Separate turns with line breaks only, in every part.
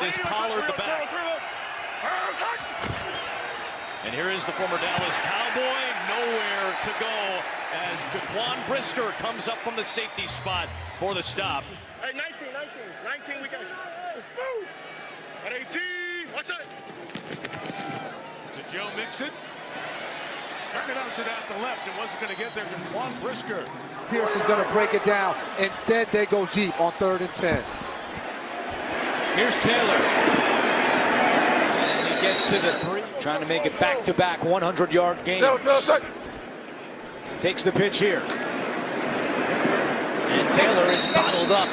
It is Pollard the back. And here is the former Dallas Cowboy, nowhere to go as Jaquan Brisker comes up from the safety spot for the stop.
Hey, 19, we got move. At 18, what's that?
Did Joe mix it? Turn it out to the left. It wasn't going to get there to Jaquan Brisker.
Pierce is going to break it down. Instead, they go deep on 3rd and 10.
Here's Taylor. And he gets to the 3. Trying to make it back-to-back 100-yard games. Takes the pitch here. And Taylor is bottled up.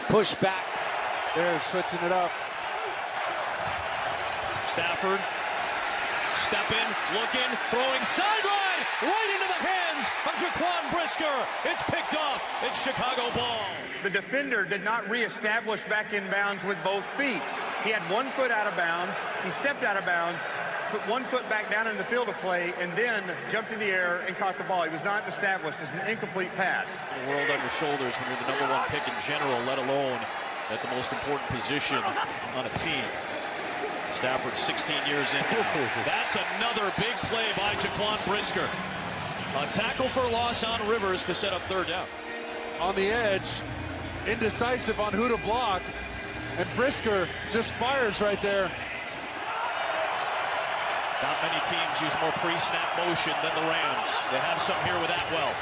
Push back.
They're switching it up.
Stafford, stepping, looking, throwing sideline, right into the hands of Jaquan Brisker. It's picked off. It's Chicago ball.
The defender did not reestablish back in bounds with both feet. He had 1 foot out of bounds. He stepped out of bounds, put 1 foot back down in the field of play, and then jumped in the air and caught the ball. He was not established as an incomplete pass.
The world on your shoulders when you're the #1 pick in general, let alone at the most important position on a team. Stafford 16 years in. That's another big play by Jaquan Brisker. A tackle for loss on Rivers to set up 3rd down.
On the edge, indecisive on who to block, and Brisker just fires right there.
Not many teams use more pre-snap motion than the Rams. They have some here with Atwell.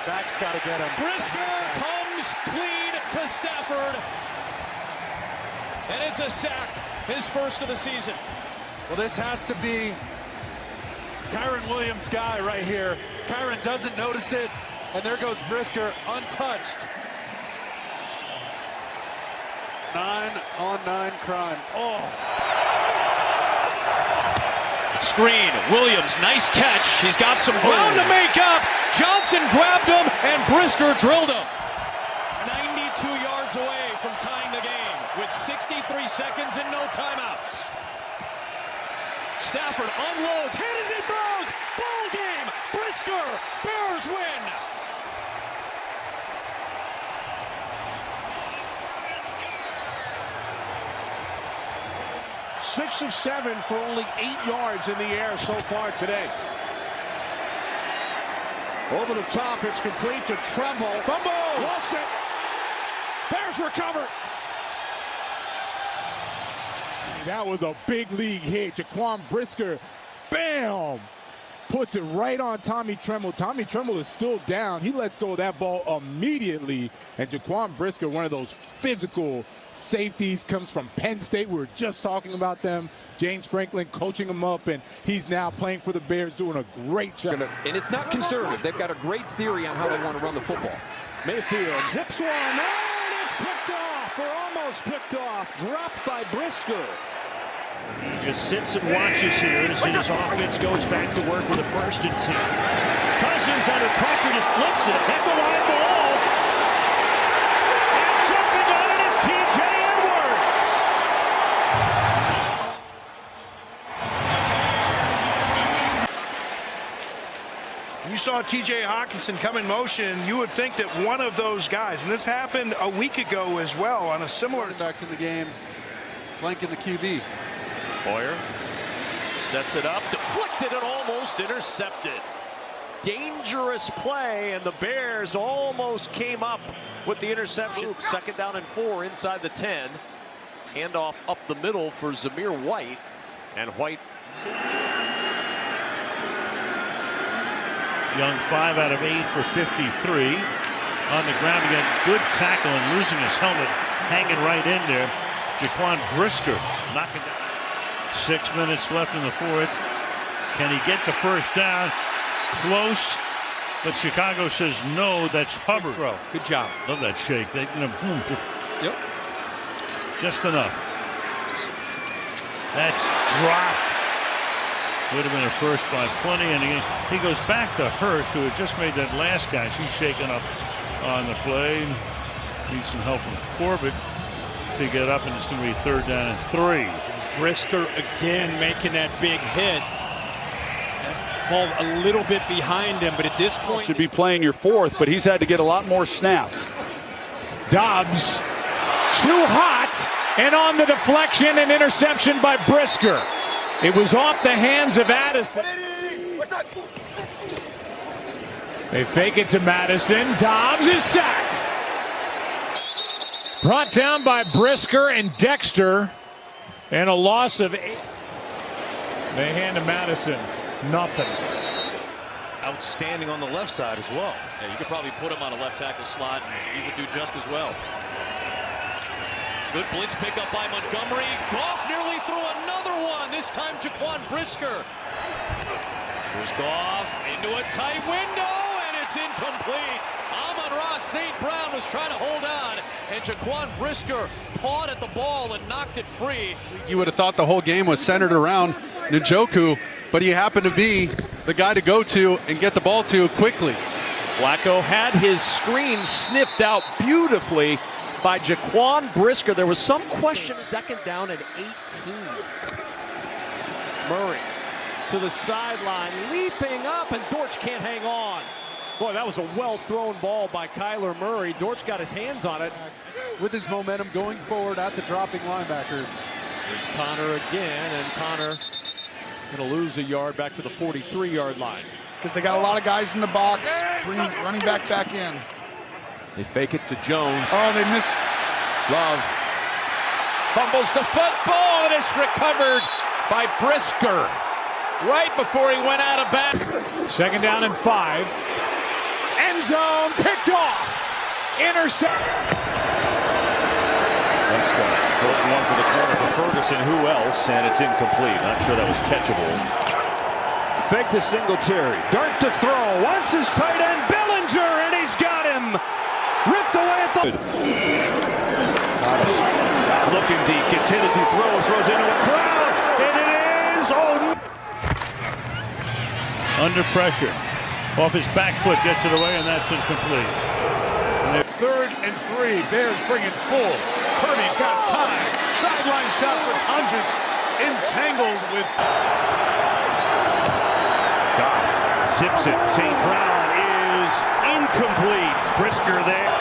Back's got to get him.
Brisker comes clean to Stafford. And it's a sack, his first of the season.
Well, this has to be Kyren Williams' guy right here. Kyren doesn't notice it, and there goes Brisker untouched. 9-on-9 crime. Oh.
Screen, Williams, nice catch. He's got some ground to make up. Johnson grabbed him, and Brisker drilled him. 92 yards away from tying the game with 63 seconds and no timeouts. Stafford unloads, hit as he throws. Ball game. Brisker, Bears win.
Six of 7 for only 8 yards in the air so far today. Over the top, it's complete to Tremble. Fumble! Lost it! Bears recover!
That was a big league hit. Jaquan Brisker, bam! Puts it right on Tommy Tremble. Tommy Tremble is still down. He lets go of that ball immediately. And Jaquan Brisker, one of those physical safeties, comes from Penn State. We were just talking about them. James Franklin coaching him up, and he's now playing for the Bears, doing a great job.
And it's not conservative. They've got a great theory on how they want to run the football.
Mayfield zips one, and it's picked off, or almost picked off. Dropped by Brisker.
He just sits and watches here as his offense goes back to work with a 1st and 10. Cousins under pressure just flips it. That's a live ball. And jumping on it is T.J. Edwards.
You saw T.J. Hawkinson come in motion. You would think that one of those guys, and this happened a week ago as well on a similar.
Backs in the game, flanking the QB.
Boyer sets it up, deflected and almost intercepted. Dangerous play, and the Bears almost came up with the interception. 2nd down and 4 inside the 10. Handoff up the middle for Zamir White, and White.
Young 5 out of 8 for 53. On the ground again, good tackle and losing his helmet, hanging right in there. Jaquan Brisker knocking down. 6 minutes left in the 4th. Can he get the 1st down? Close, but Chicago says no. That's Hubbard.
Good throw. Good job.
Love that shake. They, boom.
Yep.
Just enough. That's dropped. Would have been a first by plenty, and he goes back to Hurst, who had just made that last catch. He's shaken up on the play. Needs some help from Corbett to get up, and it's going to be 3rd down and 3.
Brisker again making that big hit. Ball a little bit behind him, but at this point
should be playing your 4th, but he's had to get a lot more snaps.
Dobbs too hot, And on the deflection, an interception by Brisker. It was off the hands of Addison. They fake it to Madison. Dobbs is sacked. Brought down by Brisker and Dexter. And a loss of 8. They hand to Madison. Nothing.
Outstanding on the left side as well.
Yeah, you could probably put him on a left tackle slot and he would do just as well. Good blitz pickup by Montgomery. Goff nearly threw another one. This time Jaquan Brisker. Here's Goff into a tight window and it's incomplete. Amon-Ra St. Brown was trying to hold on and Jaquan Brisker pawed at the ball and knocked it free.
You would have thought the whole game was centered around Njoku, but he happened to be the guy to go to and get the ball to quickly.
Flacco had his screen sniffed out beautifully by Jaquan Brisker. There was some question. Second down and 18. Murray to the sideline, leaping up, and Dortch can't hang on. Boy, that was a well-thrown ball by Kyler Murray. Dortch got his hands on it.
With his momentum going forward at the dropping linebackers.
There's Connor again, and Connor going to lose a yard back to the 43-yard line.
Because they got a lot of guys in the box, bringing running back in.
They fake it to Jones.
Oh, they missed.
Love fumbles the football, and it's recovered by Brisker right before he went out of bounds.
Second down and 5. End zone picked off. Intercept.
Let's go. One for the corner for Ferguson. Who else? And it's incomplete. Not sure that was catchable.
Fake to Singletary. Dart to throw. Wants his tight end Bellinger, and he's got him. Ripped away at the.
Looking deep. Gets hit as he throws. Throws into a crowd. And it is. Oh.
Under pressure. Off his back foot, gets it away, and that's incomplete. And
3rd and 3. Bears bring it full. Purdy's got time. Sideline shot for Tonjes. Entangled with
Goff zips it. St. Brown is incomplete. Brisker there.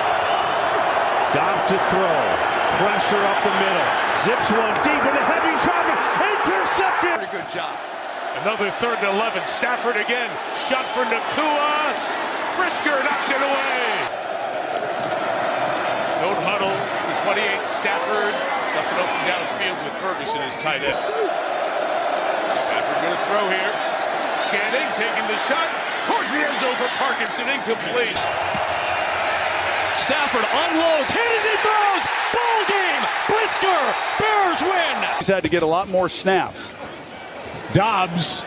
Goff to throw. Pressure up the middle. Zips one deep in the heavy traffic. Intercepted.
Pretty good job.
another 3rd and 11. Stafford again. Shot for Nakua. Brisker knocked it away. Don't huddle. The 28th Stafford. Nothing open downfield with Ferguson as tight end. Stafford going to throw here. Scanning, taking the shot. Towards the end zone for Parkinson. Incomplete.
Stafford unloads. Hit as he throws. Ball game. Brisker. Bears win.
He's had to get a lot more snaps.
Dobbs.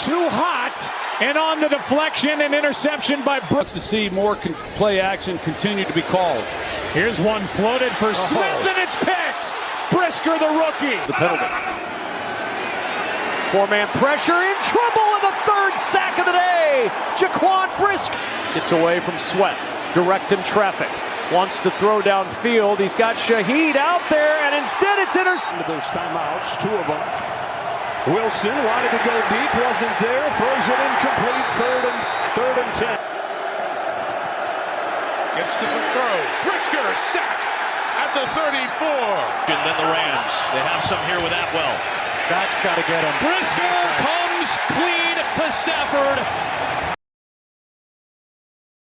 Too hot. And on the deflection, an interception by Brooks.
To see more play action continue to be called.
Here's one floated for Smith, and it's picked. Brisker, the rookie.
The penalty.
Four-man pressure, in trouble, and the 3rd sack of the day. Jaquan Brisker gets away from Sweat. Direct in traffic. Wants to throw downfield. He's got Shaheed out there, and instead it's intercepted.
Those timeouts, 2 of them. Wilson wanted to go deep, wasn't there. Throws it incomplete. 3rd and 10.
Gets to the throw. Brisker sack at the 34.
And then the Rams. They have some here with Atwell.
Back's got to get him.
Brisker comes clean to Stafford.